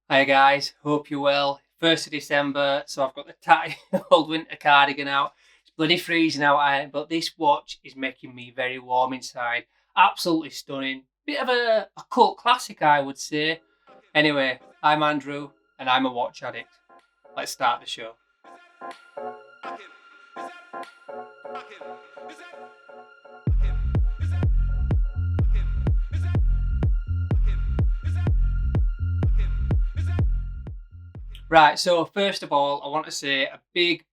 Hi guys, hope you're well. 1st of December, so I've got the tatty old winter cardigan out. It's bloody freezing out, but this watch is making me very warm inside. Absolutely stunning. Bit of a cult classic, I would say. Anyway, I'm Andrew, and I'm a watch addict. Let's start the show. Right, so first of all, I want to say a big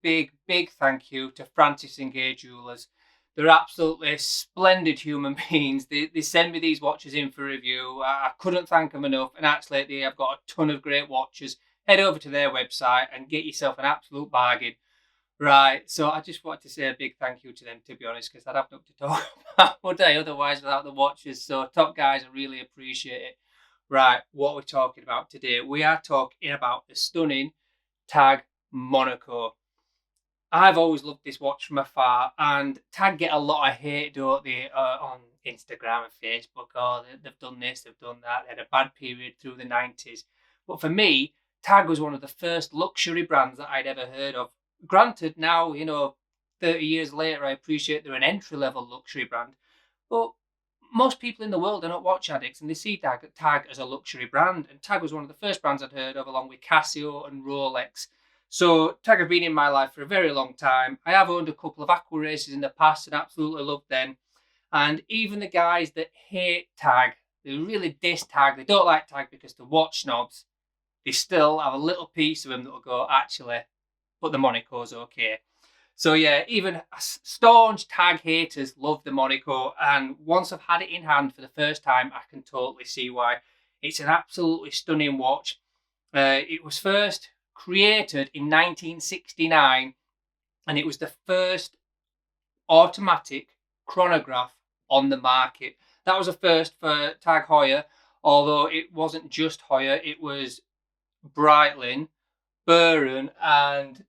thank you to Francis and GAYE Jewelers. They're absolutely splendid human beings. They send me these watches in for review. I couldn't thank them enough. And actually, they have got a ton of great watches. Head over to their website and get yourself an absolute bargain. Right, so I just wanted to say a big thank you to them, to be honest, because I'd have nothing to talk about all day otherwise without the watches. So, top guys, I really appreciate it. Right, what we're talking about today, we are talking about the stunning TAG Monaco. I've always loved this watch from afar, and TAG get a lot of hate, don't they, on Instagram and Facebook. Oh, they've done this, they've done that. They had a bad period through the 90s. But for me, TAG was one of the first luxury brands that I'd ever heard of. Granted, now, 30 years later, I appreciate they're an entry-level luxury brand. But most people in the world are not watch addicts, and they see TAG as a luxury brand. And TAG was one of the first brands I'd heard of, along with Casio and Rolex. So TAG have been in my life for a very long time. I have owned a couple of aqua races in the past and absolutely loved them. And even the guys that hate TAG, they really diss TAG, they don't like TAG because they're watch snobs, they still have a little piece of them that'll go, actually, but the Monaco's okay. So yeah, even staunch TAG haters love the Monaco, and once I've had it in hand for the first time, I can totally see why. It's an absolutely stunning watch. It was first created in 1969, and it was the first automatic chronograph on the market. That was a first for TAG Heuer, although it wasn't just Heuer, it was Breitling, Buren, and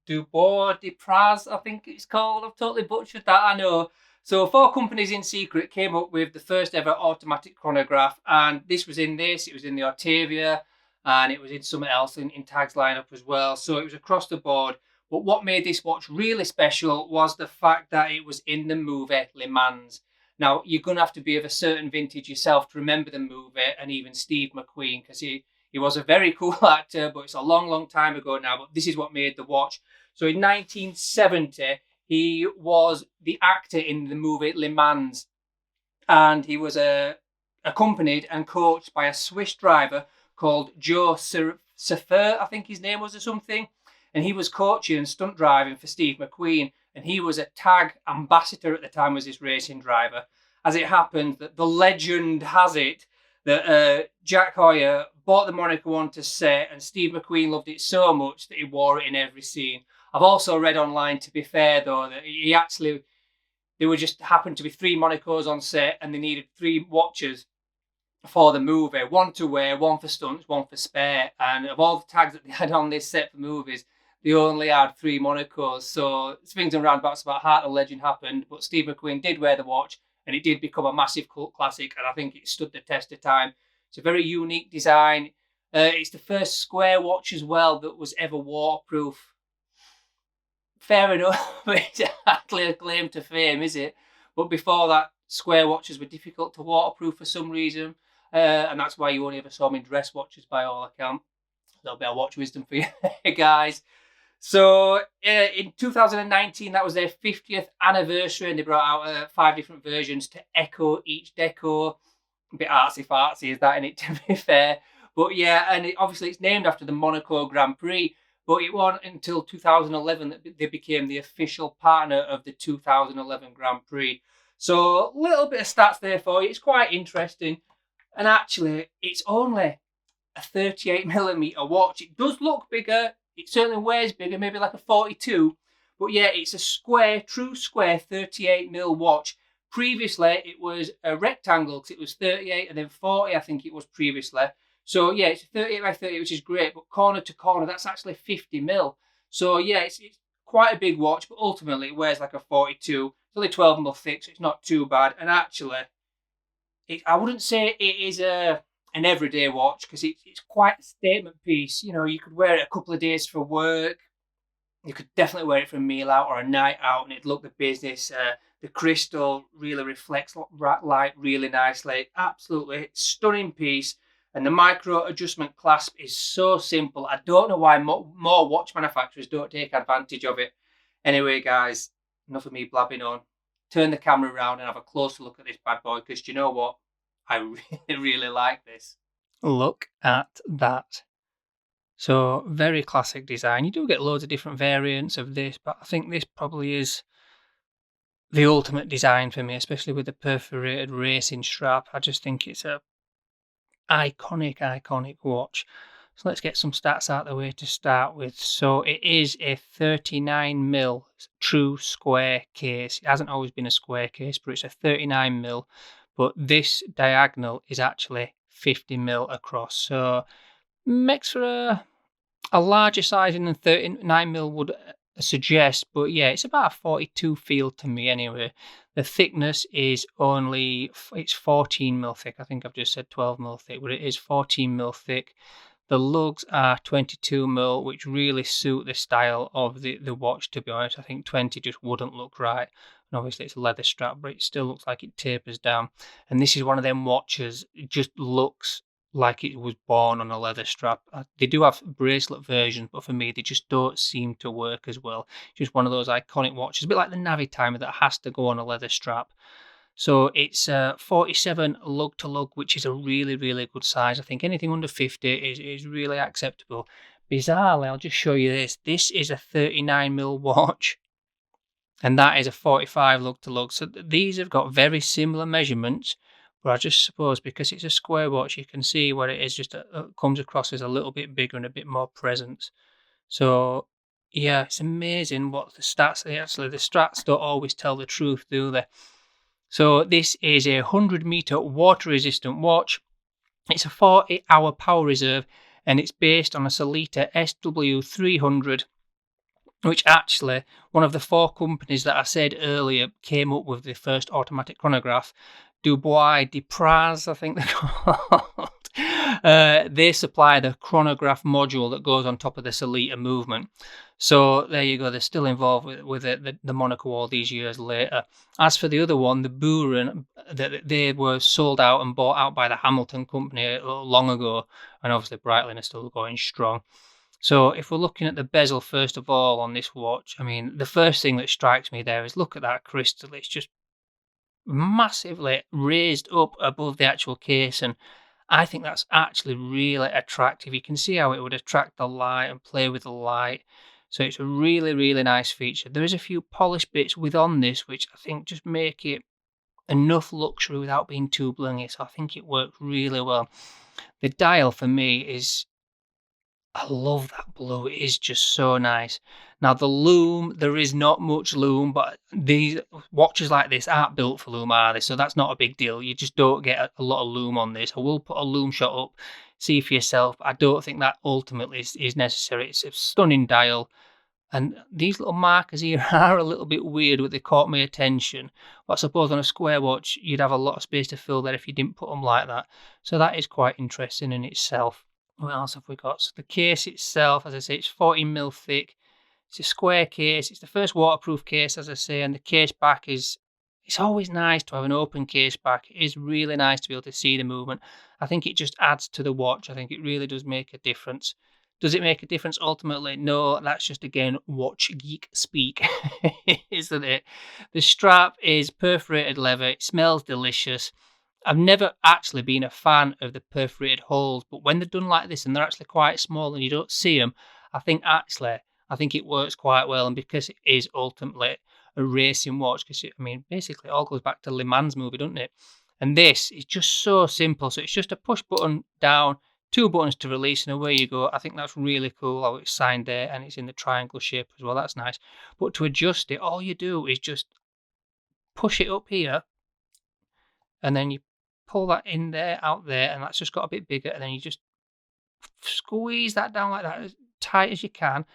Dubois de Praz, I think it's called. I've totally butchered that, I know. So 4 companies in secret came up with the first ever automatic chronograph, and this was in this, it was in the Octavia, and it was in something else in TAG's lineup as well. So it was across the board. But what made this watch really special was the fact that it was in the movie Le Mans. Now, you're going to have to be of a certain vintage yourself to remember the movie, and even Steve McQueen, because he was a very cool actor, but it's a long time ago now. But this is what made the watch. So in 1970, he was the actor in the movie Le Mans, and he was accompanied and coached by a Swiss driver called Joe Safir, I think his name was, or something. And he was coaching and stunt driving for Steve McQueen, and he was a TAG ambassador at the time, was this racing driver. As it happened, that the legend has it that Jack Heuer bought the Monaco on to set, and Steve McQueen loved it so much that he wore it in every scene. I've also read online, to be fair though, that there were just happened to be 3 Monacos on set, and they needed 3 watches for the movie, 1 to wear, 1 for stunts, 1 for spare. And of all the tags that they had on this set for movies, they only had 3 Monacos. So swings and roundabouts about how the legend happened, but Steve McQueen did wear the watch, and it did become a massive cult classic, and I think it stood the test of time. It's a very unique design. It's the first square watch as well that was ever waterproof. Fair enough, but it's exactly a claim to fame, is it? But before that, square watches were difficult to waterproof for some reason, and that's why you only ever saw them in dress watches by all accounts. A little bit of watch wisdom for you guys. So in 2019, that was their 50th anniversary, and they brought out 5 different versions to echo each deco. A bit artsy-fartsy is that, in it, to be fair. But yeah, and obviously it's named after the Monaco Grand Prix, but it wasn't until 2011 that they became the official partner of the 2011 Grand Prix. So a little bit of stats there for you. It's quite interesting. And actually, it's only a 38mm watch. It does look bigger. It certainly weighs bigger, maybe like a 42. But yeah, it's a square, true square 38mm watch. Previously, it was a rectangle because it was 38 and then 40, I think it was previously. So yeah, it's 38 by 30, which is great, but corner to corner, that's actually 50mm. So yeah, it's quite a big watch, but ultimately it wears like a 42. It's only 12mm thick, so it's not too bad. And actually, I wouldn't say it is a an everyday watch because it's quite a statement piece. You know, you could wear it a couple of days for work. You could definitely wear it for a meal out or a night out, and it'd look the business. The crystal really reflects light really nicely. Absolutely stunning piece. And the micro adjustment clasp is so simple. I don't know why more watch manufacturers don't take advantage of it. Anyway, guys, enough of me blabbing on. Turn the camera around and have a closer look at this bad boy, because you know what? I really, really like this. Look at that. So very classic design. You do get loads of different variants of this, but I think this probably is the ultimate design for me, especially with the perforated racing strap. I just think it's a iconic watch. So let's get some stats out of the way to start with. So it is a 39mm true square case. It hasn't always been a square case, but it's a 39mm. But this diagonal is actually 50mm across. So makes for a larger sizing than 39mm would suggest, but yeah, it's about a 42 feel to me anyway. The thickness is it's 14mm thick. I think I've just said 12mm thick, but it is 14mm thick. The lugs are 22mm, which really suit the style of the watch, to be honest. I think 20 just wouldn't look right. And obviously it's a leather strap, but it still looks like it tapers down. And this is one of them watches, it just looks like it was born on a leather strap. They do have bracelet versions, but for me, they just don't seem to work as well. Just one of those iconic watches, a bit like the Navi Timer that has to go on a leather strap. So it's 47 lug to lug, which is a really, really good size. I think anything under 50 is really acceptable. Bizarrely, I'll just show you this. This is a 39mm watch, and that is a 45 lug to lug. So these have got very similar measurements, but I just suppose because it's a square watch, you can see where it is just comes across as a little bit bigger and a bit more presence. So yeah, it's amazing what the stats. The stats don't always tell the truth, do they? So this is a 100-meter water-resistant watch. It's a 40-hour power reserve, and it's based on a Sellita SW300, which actually, one of the 4 companies that I said earlier came up with the first automatic chronograph. Dubois Depraz, I think they're called. They supply the chronograph module that goes on top of the Sellita movement. So there you go, they're still involved with the Monaco all these years later. As for the other one, the Buren, they were sold out and bought out by the Hamilton company long ago, and obviously Breitling is still going strong. So if we're looking at the bezel first of all on this watch, I mean, the first thing that strikes me there is look at that crystal. It's just massively raised up above the actual case, and I think that's actually really attractive. You can see how it would attract the light and play with the light. So it's a really, really nice feature. There is a few polished bits within this, which I think just make it enough luxury without being too blingy. So I think it works really well. The dial for me is, I love that blue. It is just so nice. Now the lume, there is not much lume, but these watches like this aren't built for lume, are they? So that's not a big deal. You just don't get a lot of lume on this. I will put a lume shot up, see for yourself. I don't think that ultimately is necessary. It's a stunning dial. And these little markers here are a little bit weird, but they caught my attention. But I suppose on a square watch, you'd have a lot of space to fill there if you didn't put them like that. So that is quite interesting in itself. What else have we got? So the case itself, as I say, it's 40mm thick. It's a square case. It's the first waterproof case, as I say, and the case back is, it's always nice to have an open case back. It is really nice to be able to see the movement. I think it just adds to the watch. I think it really does make a difference. Does it make a difference ultimately? No, that's just, again, watch geek speak, isn't it? The strap is perforated leather. It smells delicious. I've never actually been a fan of the perforated holes, but when they're done like this and they're actually quite small and you don't see them, I think it works quite well. And because it is ultimately a racing watch, because basically it all goes back to Le Mans movie, doesn't it? And this is just so simple. So it's just a push button down, 2 buttons to release, and away you go. I think that's really cool how it's signed there, and it's in the triangle shape as well. That's nice. But to adjust it, all you do is just push it up here, and then you pull that in there, out there, and that's just got a bit bigger, and then you just squeeze that down like that as tight as you can,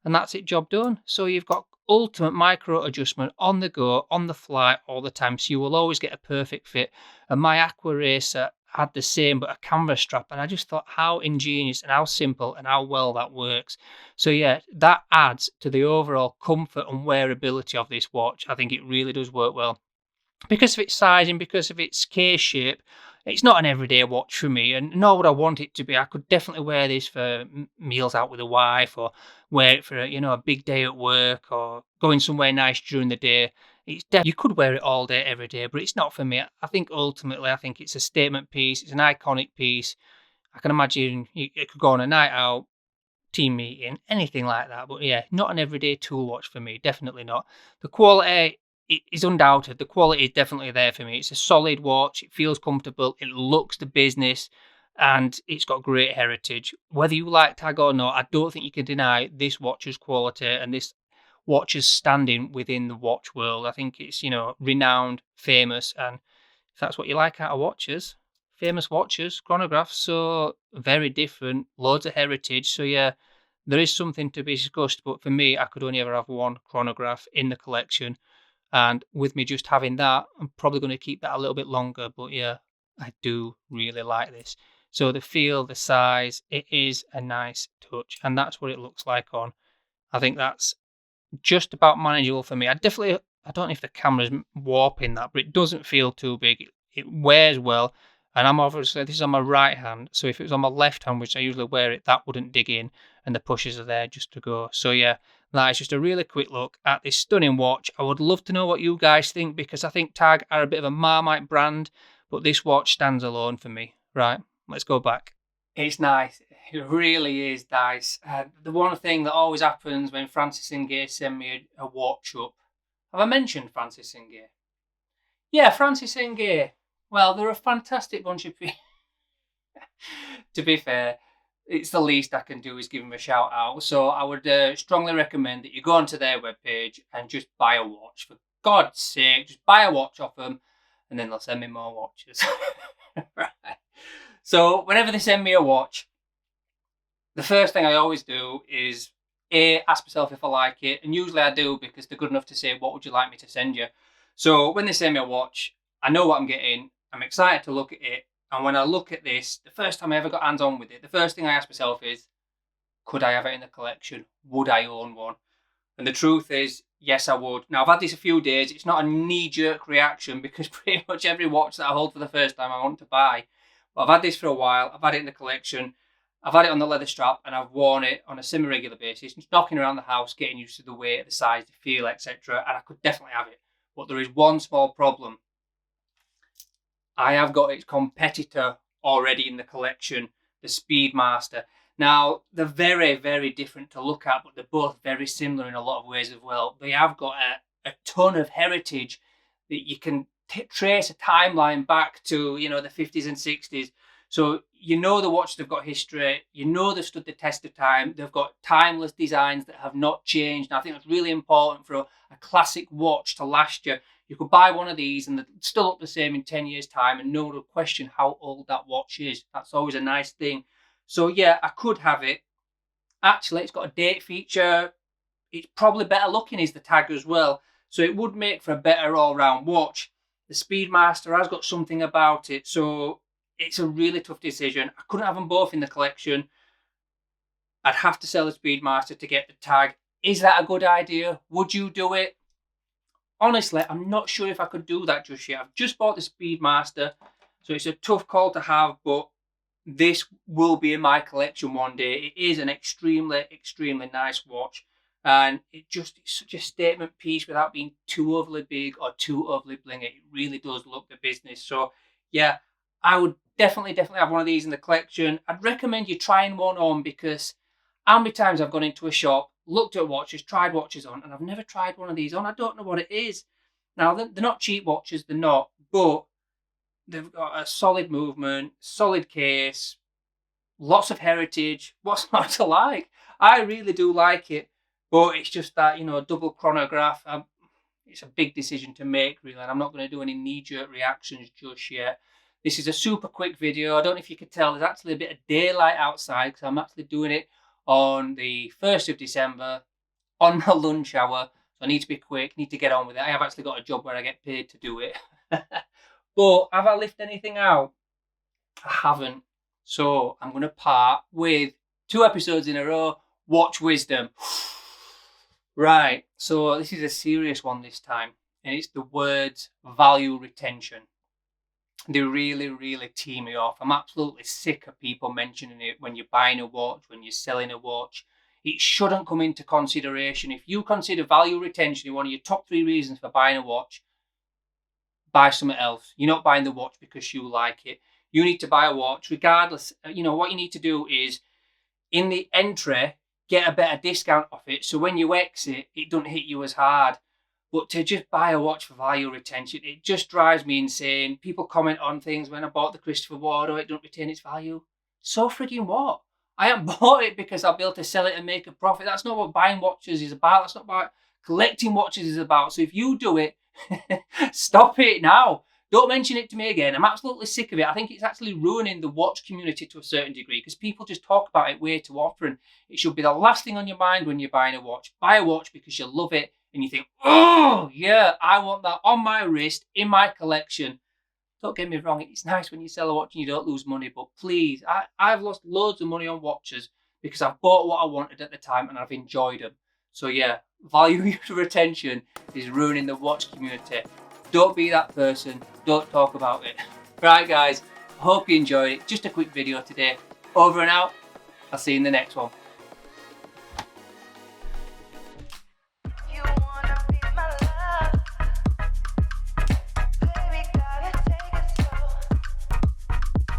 and that's it, job done. So you've got ultimate micro adjustment on the go, on the fly, all the time, so you will always get a perfect fit. And my Aqua Racer had the same, but a canvas strap, and I just thought how ingenious and how simple and how well that works. So yeah, that adds to the overall comfort and wearability of this watch. I think it really does work well because of its sizing, because of its case shape. It's not an everyday watch for me, and nor would I want it to be. I could definitely wear this for meals out with the wife, or wear it for a big day at work, or going somewhere nice during the day. You could wear it all day, every day, but it's not for me. I think ultimately, I think it's a statement piece. It's an iconic piece. I can imagine it could go on a night out, team meeting, anything like that. But yeah, not an everyday tool watch for me. Definitely not. The quality is undoubted. The quality is definitely there for me. It's a solid watch. It feels comfortable. It looks the business, and it's got great heritage. Whether you like Tag or not, I don't think you can deny this watch's quality and this watch's standing within the watch world. I think it's renowned, famous, and if that's what you like out of watches, famous watches, chronographs, so very different, loads of heritage. So yeah, there is something to be discussed. But for me, I could only ever have one chronograph in the collection, and with me just having that, I'm probably going to keep that a little bit longer. But yeah, I do really like this. So the feel, the size, it is a nice touch, and that's what it looks like on. I think that's just about manageable for me. I don't know if the camera's warping that, but it doesn't feel too big. It wears well, and I'm obviously, this is on my right hand, so if it was on my left hand, which I usually wear it, that wouldn't dig in, and the pushes are there just to go. So yeah, that is just a really quick look at this stunning watch. I would love to know what you guys think, because I think Tag are a bit of a Marmite brand, but this watch stands alone for me. Right, let's go back. It's nice. It really is nice. The one thing that always happens when Francis and GAYE send me a watch up. Have I mentioned Francis and GAYE? Yeah, Francis and GAYE. Well, they're a fantastic bunch of people. To be fair, it's the least I can do is give them a shout out. So I would strongly recommend that you go onto their webpage and just buy a watch. For God's sake, just buy a watch off them, and then they'll send me more watches. Right. So whenever they send me a watch, the first thing I always do is ask myself if I like it, and usually I do, because they're good enough to say, what would you like me to send you? So when they send me a watch, I know what I'm getting. I'm excited to look at it. And when I look at this, the first time I ever got hands on with it, the first thing I ask myself is, could I have it in the collection? Would I own one? And the truth is, yes, I would. Now, I've had this a few days. It's not a knee-jerk reaction, because pretty much every watch that I hold for the first time I want to buy. But I've had this for a while. I've had it in the collection. I've had it on the leather strap, and I've worn it on a semi-regular basis, just knocking around the house, getting used to the weight, the size, the feel, etc. And I could definitely have it. But there is one small problem. I have got its competitor already in the collection, the Speedmaster. Now, they're very, very different to look at, but they're both very similar in a lot of ways as well. They have got a ton of heritage that you can trace a timeline back to, the 50s and 60s. So the watches have got history. They've stood the test of time. They've got timeless designs that have not changed. And I think that's really important for a classic watch to last you. You could buy one of these and they're still look the same in 10 years' time, and no one will question how old that watch is. That's always a nice thing. So yeah, I could have it. Actually, it's got a date feature. It's probably better looking is the Tag as well. So it would make for a better all-round watch. The Speedmaster has got something about it. So it's a really tough decision. I couldn't have them both in the collection. I'd have to sell the Speedmaster to get the Tag. Is that a good idea? Would you do it? Honestly, I'm not sure if I could do that just yet. I've just bought the Speedmaster, so it's a tough call to have, but this will be in my collection one day. It is an extremely, extremely nice watch, and it's such a statement piece without being too overly big or too overly blingy. It really does look the business. So yeah, I would definitely have one of these in the collection. I'd recommend you trying one on, because how many times I've gone into a shop, looked at watches, tried watches on, and I've never tried one of these on. I don't know what it is. Now, they're not cheap watches, they're not, but they've got a solid movement, solid case, lots of heritage. What's not to like? I really do like it, but it's just that, double chronograph. It's a big decision to make, really, and I'm not going to do any knee-jerk reactions just yet. This is a super quick video. I don't know if you could tell, there's actually a bit of daylight outside, because I'm actually doing it on the 1st of December on my lunch hour. So I need to be quick, need to get on with it. I have actually got a job where I get paid to do it. But have I left anything out? I haven't. So I'm going to part with 2 episodes in a row. Watch wisdom. Right, so this is a serious one this time, and it's the words value retention. They really, really tee me off. I'm absolutely sick of people mentioning it when you're buying a watch, when you're selling a watch. It shouldn't come into consideration. If you consider value retention in one of your top 3 reasons for buying a watch, buy something else. You're not buying the watch because you like it. You need to buy a watch regardless. What you need to do is, in the entry, get a better discount off it, so when you exit, it doesn't hit you as hard. But to just buy a watch for value retention, it just drives me insane. People comment on things when I bought the Christopher Ward, it don't retain its value. So frigging what? I haven't bought it because I'll be able to sell it and make a profit. That's not what buying watches is about. That's not what collecting watches is about. So if you do it, stop it now. Don't mention it to me again. I'm absolutely sick of it. I think it's actually ruining the watch community to a certain degree because people just talk about it way too often. It should be the last thing on your mind when you're buying a watch. Buy a watch because you love it and you think, oh, yeah, I want that on my wrist, in my collection. Don't get me wrong, it's nice when you sell a watch and you don't lose money, but please, I've lost loads of money on watches because I've bought what I wanted at the time and I've enjoyed them. So yeah, value retention is ruining the watch community. Don't be that person. Don't talk about it. Right, guys. I hope you enjoyed it. Just a quick video today. Over and out. I'll see you in the next one.